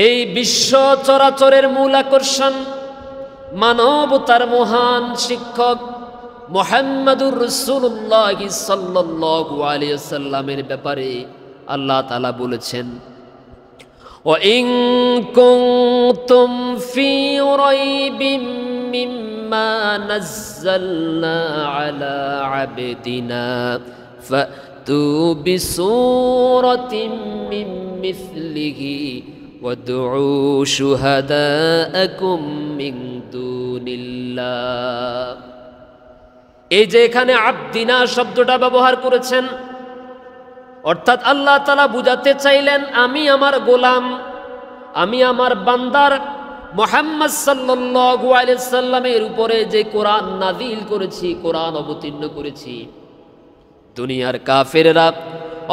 এই বিশ্ব চরাচরের মূল আকর্ষণ মানবতার মহান শিক্ষক মুহাম্মদুর রাসূলুল্লাহ সাল্লাল্লাহু আলাইহি ওয়াসাল্লামের ব্যাপারে আল্লাহ তাআলা বলেছেন, ওয়া ইন কুনতুম ফি রাইবিম মিম্মা নাযালনা আলা আবদিনা ফাতু বিসূরাতিন মিন মিসলিহি ওয়াদউ শুহাদাআকুম মিন দুনিল্লাহ। এই যে এখানে আবদিনা শব্দটা ব্যবহার করেছেন, অর্থাৎ আল্লাহ তাআলা বুঝাতে চাইলেন আমি আমার গোলাম, আমি আমার বান্দার মুহাম্মদ সাল্লাল্লাহু আলাইহি সাল্লামের উপরে যে কোরআন নাযিল করেছি, কোরআন অবতীর্ণ করেছি, দুনিয়ার কাফেররা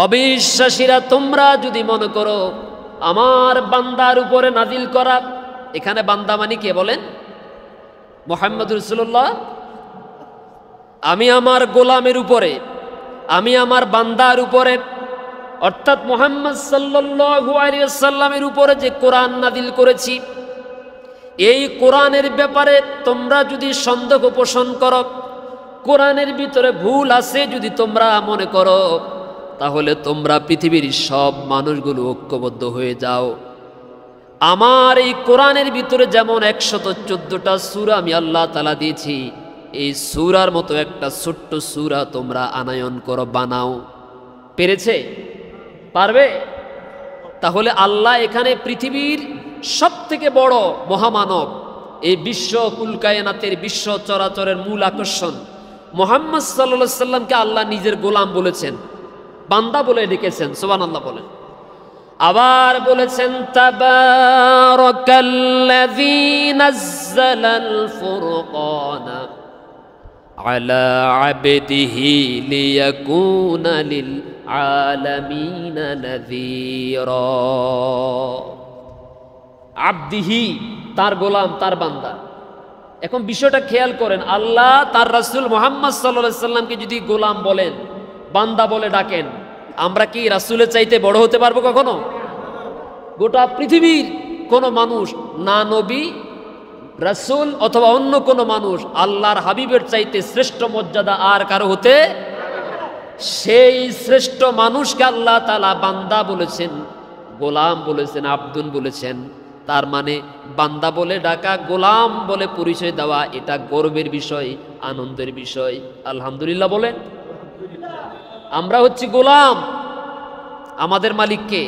অবিশ্বাসীরা তোমরা যদি মনে করো আমার বান্দার উপরে নাযিল করা, এখানে বান্দা মানে কে বলেন? মুহাম্মদ রাসূলুল্লাহ। আমি আমার গোলামের উপরে, আমি আমার বান্দার উপরে, অর্থাৎ মুহাম্মদ সাল্লাল্লাহু আলাইহি ওয়াসাল্লামের উপরে যে কোরআন নাযিল করেছি, এই কোরআনের ব্যাপারে তোমরা যদি সন্দেহ পোষণ করো, কোরআনের ভিতরে ভুল আছে যদি তোমরা মনে করো, তাহলে তোমরা পৃথিবীর সব মানুষগুলো ঐক্যবদ্ধ হয়ে যাও। আমার এই কোরআনের ভিতরে যেমন 114টা সূরা আমি আল্লাহ তাআলা দিয়েছি, এই সূরার মতো একটা ছোট্ট সূরা তোমরা আনয়ন করো, বানাও। পেরেছে? পারবে? তাহলে আল্লাহ এখানে পৃথিবীর সবথেকে বড় মহামানব, এই বিশ্ব কুলকায়নাতের বিশ্ব চরাচরের মূল আকর্ষণ মুহাম্মদ সাল্লাল্লাহু আলাইহি সাল্লামকে আল্লাহ নিজের গোলাম বলেছেন, বান্দা বলে ডেকেছেন। সুবহানাল্লাহ বলেন। আবার বলেছেন তাবারাকাল্লাযী নাযালাল ফুরকানা আলা আবদিহি লিয়াকুনা লিল আলামিনা নাযীরা। আবদিহি তার গোলাম, তার বান্দা। এখন বিষয়টা খেয়াল করেন, আল্লাহ তার রাসূল মুহাম্মদ সাল্লাল্লাহু আলাইহি সাল্লামকে যদি গোলাম বলেন, বান্দা বলে ডাকেন, আমরা কি রাসূলের চাইতে বড় হতে পারবো কখনো? গোটা পৃথিবীর কোন মানুষ, না নবী রাসূল অথবা অন্য কোন মানুষ, আল্লাহর হাবিবের চাইতে শ্রেষ্ঠ মর্যাদা আর কারো হতে, সেই শ্রেষ্ঠ মানুষকে আল্লাহ তাআলা বান্দা বলেছেন, গোলাম বলেছেন, আব্দুন বলেছেন। তার মানে বান্দা বলে ডাকা, গোলাম বলে পরিচয় দেওয়া, এটা গর্বের বিষয়, আনন্দের বিষয়। আলহামদুলিল্লাহ বলেন। আমরা হচ্ছি গোলাম, আমাদের মালিককে